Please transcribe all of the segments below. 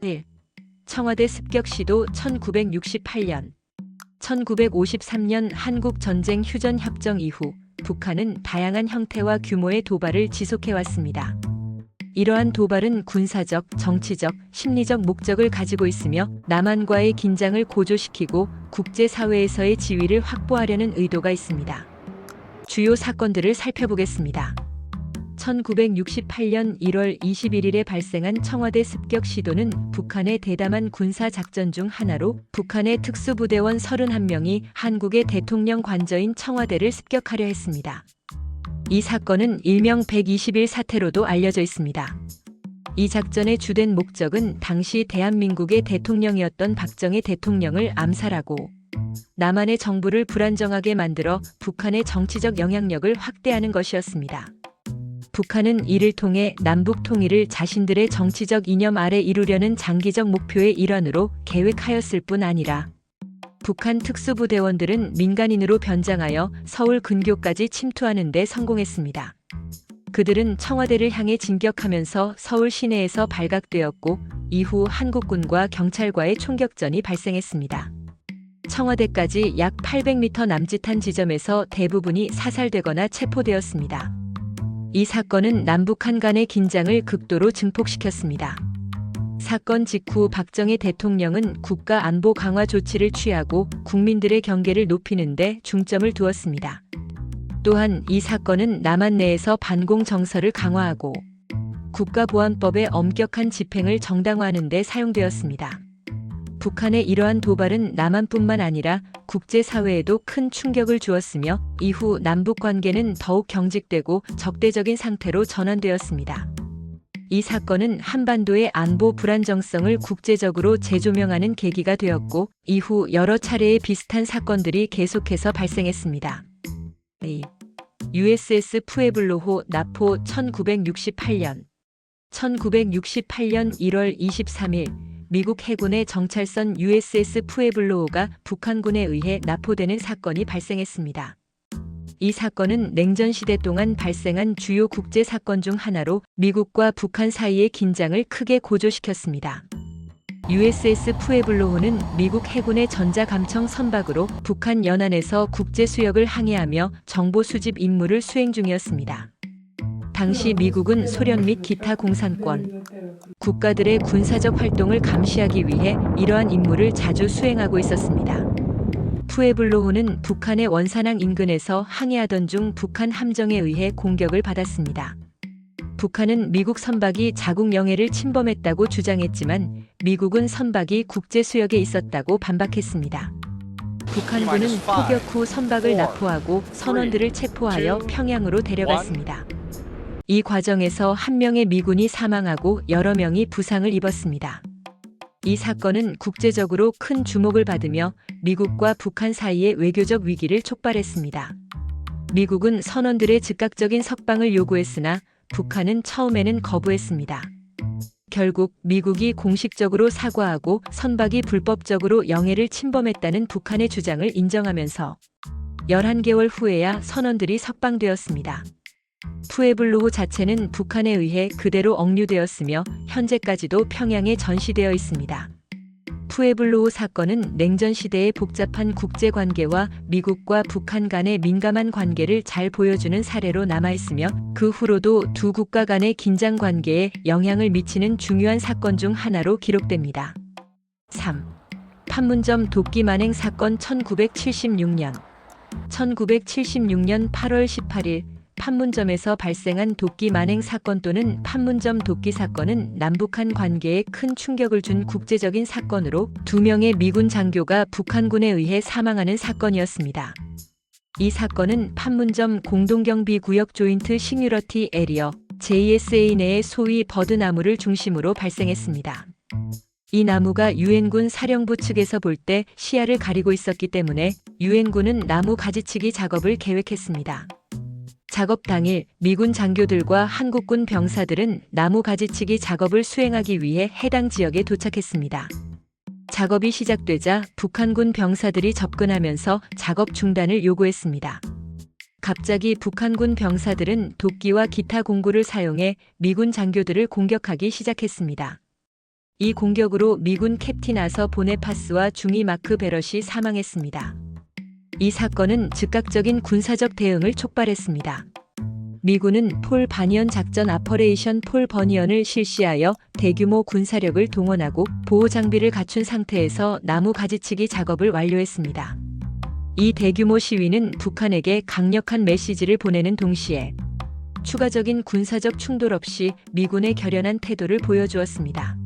1. 청와대 습격 시도 1968년 1953년 한국전쟁 휴전협정 이후 북한은 다양한 형태와 규모의 도발을 지속해왔습니다. 이러한 도발은 군사적, 정치적, 심리적 목적을 가지고 있으며 남한과의 긴장을 고조시키고 국제사회에서의 지위를 확보하려는 의도가 있습니다. 주요 사건들을 살펴보겠습니다. 1968년 1월 21일에 발생한 청와대 습격 시도는 북한의 대담한 군사작전 중 하나로 북한의 특수부대원 31명이 한국의 대통령 관저인 청와대를 습격하려 했습니다. 이 사건은 일명 120일 사태로도 알려져 있습니다. 이 작전의 주된 목적은 당시 대한민국의 대통령이었던 박정희 대통령을 암살하고 남한의 정부를 불안정하게 만들어 북한의 정치적 영향력을 확대하는 것이었습니다. 북한은 이를 통해 남북 통일을 자신들의 정치적 이념 아래 이루려는 장기적 목표의 일환으로 계획하였을 뿐 아니라 북한 특수부대원들은 민간인으로 변장하여 서울 근교까지 침투하는 데 성공했습니다. 그들은 청와대를 향해 진격하면서 서울 시내에서 발각되었고 이후 한국군과 경찰과의 총격전이 발생했습니다. 청와대까지 약 800m 남짓한 지점에서 대부분이 사살되거나 체포되었습니다. 이 사건은 남북한 간의 긴장을 극도로 증폭시켰습니다. 사건 직후 박정희 대통령은 국가 안보 강화 조치를 취하고 국민들의 경계를 높이는 데 중점을 두었습니다. 또한 이 사건은 남한 내에서 반공 정서를 강화하고 국가보안법의 엄격한 집행을 정당화하는 데 사용되었습니다. 북한의 이러한 도발은 남한뿐만 아니라 국제사회에도 큰 충격을 주었으며 이후 남북 관계는 더욱 경직되고 적대적인 상태로 전환되었습니다. 이 사건은 한반도의 안보 불안정성을 국제적으로 재조명하는 계기가 되었고 이후 여러 차례의 비슷한 사건들이 계속해서 발생했습니다. USS 푸에블로호 나포 1968년 1월 23일 미국 해군의 정찰선 USS 푸에블로호가 북한군에 의해 납포되는 사건이 발생했습니다. 이 사건은 냉전 시대 동안 발생한 주요 국제 사건 중 하나로 미국과 북한 사이의 긴장을 크게 고조시켰습니다. USS 푸에블로호는 미국 해군의 전자감청 선박으로 북한 연안에서 국제 수역을 항해하며 정보 수집 임무를 수행 중이었습니다. 당시 미국은 소련 및 기타 공산권 국가들의 군사적 활동을 감시하기 위해 이러한 임무를 자주 수행하고 있었습니다. 푸에블로호는 북한의 원산항 인근에서 항해하던 중 북한 함정에 의해 공격을 받았습니다. 북한은 미국 선박이 자국 영해를 침범했다고 주장했지만 미국은 선박이 국제 수역에 있었다고 반박했습니다. 북한군은 포격 후 선박을 납포하고 선원들을 체포하여 평양으로 데려갔습니다. 이 과정에서 한 명의 미군이 사망하고 여러 명이 부상을 입었습니다. 이 사건은 국제적으로 큰 주목을 받으며 미국과 북한 사이의 외교적 위기를 촉발했습니다. 미국은 선원들의 즉각적인 석방을 요구했으나 북한은 처음에는 거부했습니다. 결국 미국이 공식적으로 사과하고 선박이 불법적으로 영해를 침범했다는 북한의 주장을 인정하면서 11개월 후에야 선원들이 석방되었습니다. 푸에블로호 자체는 북한에 의해 그대로 억류되었으며 현재까지도 평양에 전시되어 있습니다. 푸에블로호 사건은 냉전 시대의 복잡한 국제관계와 미국과 북한 간의 민감한 관계를 잘 보여주는 사례로 남아있으며 그 후로도 두 국가 간의 긴장 관계에 영향을 미치는 중요한 사건 중 하나로 기록됩니다. 3. 판문점 도끼 만행 사건 1976년 8월 18일 판문점에서 발생한 도끼 만행 사건 또는 판문점 도끼 사건은 남북한 관계에 큰 충격을 준 국제적인 사건으로 2명의 미군 장교가 북한군에 의해 사망하는 사건이었습니다. 이 사건은 판문점 공동경비구역 조인트 시큐리티 에리어 JSA 내의 소위 버드나무를 중심으로 발생했습니다. 이 나무가 유엔군 사령부 측에서 볼 때 시야를 가리고 있었기 때문에 유엔군은 나무 가지치기 작업을 계획했습니다. 작업 당일 미군 장교들과 한국군 병사들은 나무 가지치기 작업을 수행하기 위해 해당 지역에 도착했습니다. 작업이 시작되자 북한군 병사들이 접근하면서 작업 중단을 요구했습니다. 갑자기 북한군 병사들은 도끼와 기타 공구를 사용해 미군 장교들을 공격하기 시작했습니다. 이 공격으로 미군 캡틴 아서 보네파스와 중위 마크 베럿이 사망했습니다. 이 사건은 즉각적인 군사적 대응을 촉발했습니다. 미군은 폴 바니언 작전 아퍼레이션 폴 버니언을 실시하여 대규모 군사력을 동원하고 보호 장비를 갖춘 상태에서 나무 가지치기 작업을 완료했습니다. 이 대규모 시위는 북한에게 강력한 메시지를 보내는 동시에 추가적인 군사적 충돌 없이 미군의 결연한 태도를 보여주었습니다.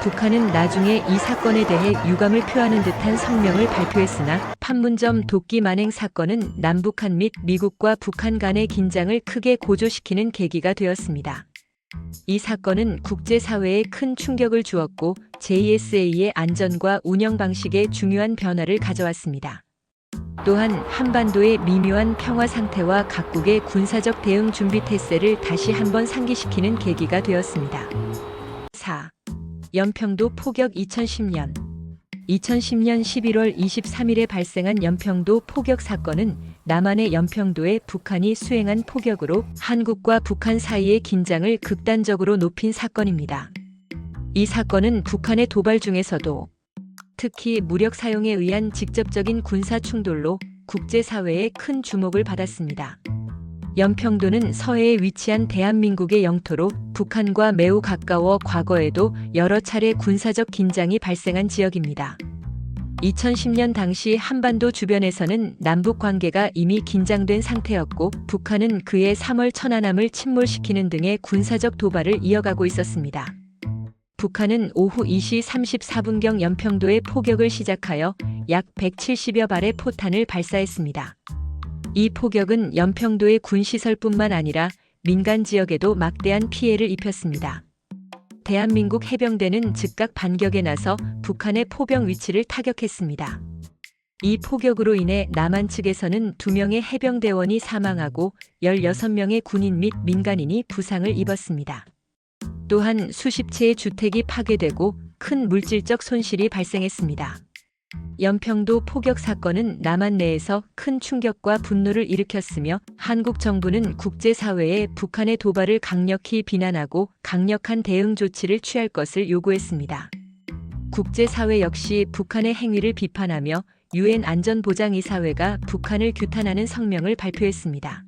북한은 나중에 이 사건에 대해 유감을 표하는 듯한 성명을 발표했으나 판문점 도끼 만행 사건은 남북한 및 미국과 북한 간의 긴장을 크게 고조시키는 계기가 되었습니다. 이 사건은 국제사회에 큰 충격을 주었고 JSA의 안전과 운영 방식에 중요한 변화를 가져왔습니다. 또한 한반도의 미묘한 평화 상태와 각국의 군사적 대응 준비 태세를 다시 한번 상기시키는 계기가 되었습니다. 4. 연평도 포격 2010년 11월 23일에 발생한 연평도 포격 사건은 남한의 연평도에 북한이 수행한 포격으로 한국과 북한 사이의 긴장을 극단적으로 높인 사건입니다. 이 사건은 북한의 도발 중에서도 특히 무력 사용에 의한 직접적인 군사 충돌로 국제사회의 큰 주목을 받았습니다. 연평도는 서해에 위치한 대한민국의 영토로 북한과 매우 가까워 과거에도 여러 차례 군사적 긴장이 발생한 지역입니다. 2010년 당시 한반도 주변에서는 남북 관계가 이미 긴장된 상태였고 북한은 그해 3월 천안함을 침몰시키는 등의 군사적 도발을 이어가고 있었습니다. 북한은 오후 2시 34분경 연평도에 포격을 시작하여 약 170여 발의 포탄을 발사했습니다. 이 포격은 연평도의 군시설뿐만 아니라 민간 지역에도 막대한 피해를 입혔습니다. 대한민국 해병대는 즉각 반격에 나서 북한의 포병 위치를 타격했습니다. 이 포격으로 인해 남한 측에서는 2명의 해병대원이 사망하고 16명의 군인 및 민간인이 부상을 입었습니다. 또한 수십 채의 주택이 파괴되고 큰 물질적 손실이 발생했습니다. 연평도 포격 사건은 남한 내에서 큰 충격과 분노를 일으켰으며 한국 정부는 국제사회에 북한의 도발을 강력히 비난하고 강력한 대응 조치를 취할 것을 요구했습니다. 국제사회 역시 북한의 행위를 비판하며 유엔 안전보장이사회가 북한을 규탄하는 성명을 발표했습니다.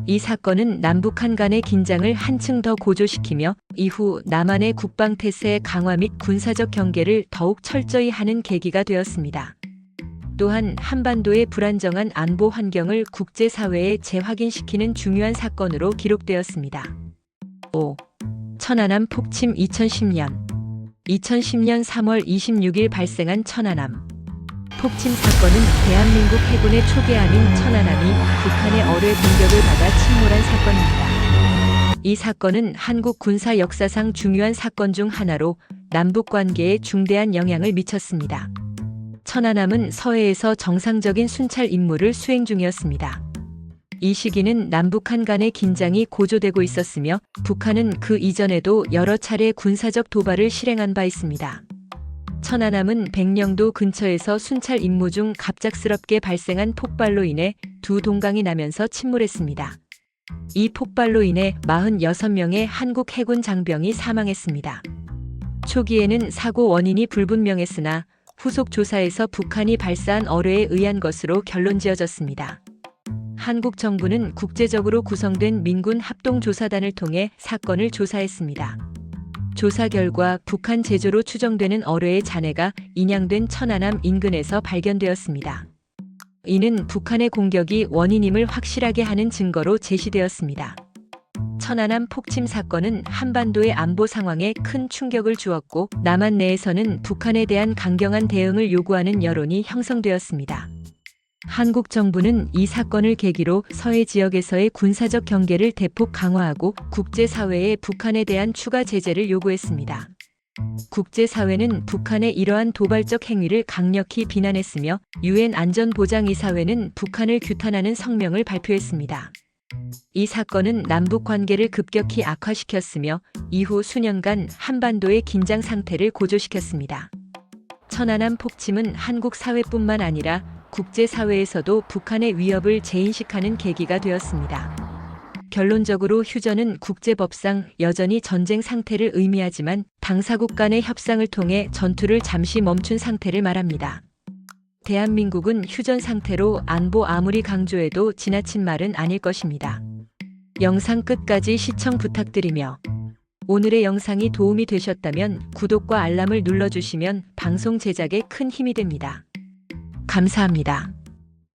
이 사건은 남북한 간의 긴장을 한층 더 고조시키며 이후 남한의 국방태세 강화 및 군사적 경계를 더욱 철저히 하는 계기가 되었습니다. 또한 한반도의 불안정한 안보 환경을 국제사회에 재확인시키는 중요한 사건으로 기록되었습니다. 5. 천안함 폭침 2010년 3월 26일 발생한 천안함 폭침 사건은 대한민국 해군의 초계함인 천안함이 북한의 어뢰 공격을 받아 침몰한 사건입니다. 이 사건은 한국 군사 역사상 중요한 사건 중 하나로 남북 관계에 중대한 영향을 미쳤습니다. 천안함은 서해에서 정상적인 순찰 임무를 수행 중이었습니다. 이 시기는 남북한 간의 긴장이 고조되고 있었으며 북한은 그 이전에도 여러 차례 군사적 도발을 실행한 바 있습니다. 천안함은 백령도 근처에서 순찰 임무 중 갑작스럽게 발생한 폭발로 인해 두 동강이 나면서 침몰했습니다. 이 폭발로 인해 46명의 한국 해군 장병이 사망했습니다. 초기에는 사고 원인이 불분명했으나 후속 조사에서 북한이 발사한 어뢰에 의한 것으로 결론지어졌습니다. 한국 정부는 국제적으로 구성된 민군 합동조사단을 통해 사건을 조사했습니다. 조사 결과 북한 제조로 추정되는 어뢰의 잔해가 인양된 천안함 인근에서 발견되었습니다. 이는 북한의 공격이 원인임을 확실하게 하는 증거로 제시되었습니다. 천안함 폭침 사건은 한반도의 안보 상황에 큰 충격을 주었고 남한 내에서는 북한에 대한 강경한 대응을 요구하는 여론이 형성되었습니다. 한국 정부는 이 사건을 계기로 서해 지역에서의 군사적 경계를 대폭 강화하고 국제사회에 북한에 대한 추가 제재를 요구했습니다. 국제사회는 북한의 이러한 도발적 행위를 강력히 비난했으며 유엔 안전보장이사회는 북한을 규탄하는 성명을 발표했습니다. 이 사건은 남북 관계를 급격히 악화시켰으며 이후 수년간 한반도의 긴장 상태를 고조시켰습니다. 천안함 폭침은 한국 사회뿐만 아니라 국제사회에서도 북한의 위협을 재인식하는 계기가 되었습니다. 결론적으로 휴전은 국제법상 여전히 전쟁 상태를 의미하지만 당사국 간의 협상을 통해 전투를 잠시 멈춘 상태를 말합니다. 대한민국은 휴전 상태로 안보 아무리 강조해도 지나친 말은 아닐 것입니다. 영상 끝까지 시청 부탁드리며 오늘의 영상이 도움이 되셨다면 구독과 알람을 눌러주시면 방송 제작에 큰 힘이 됩니다. 감사합니다.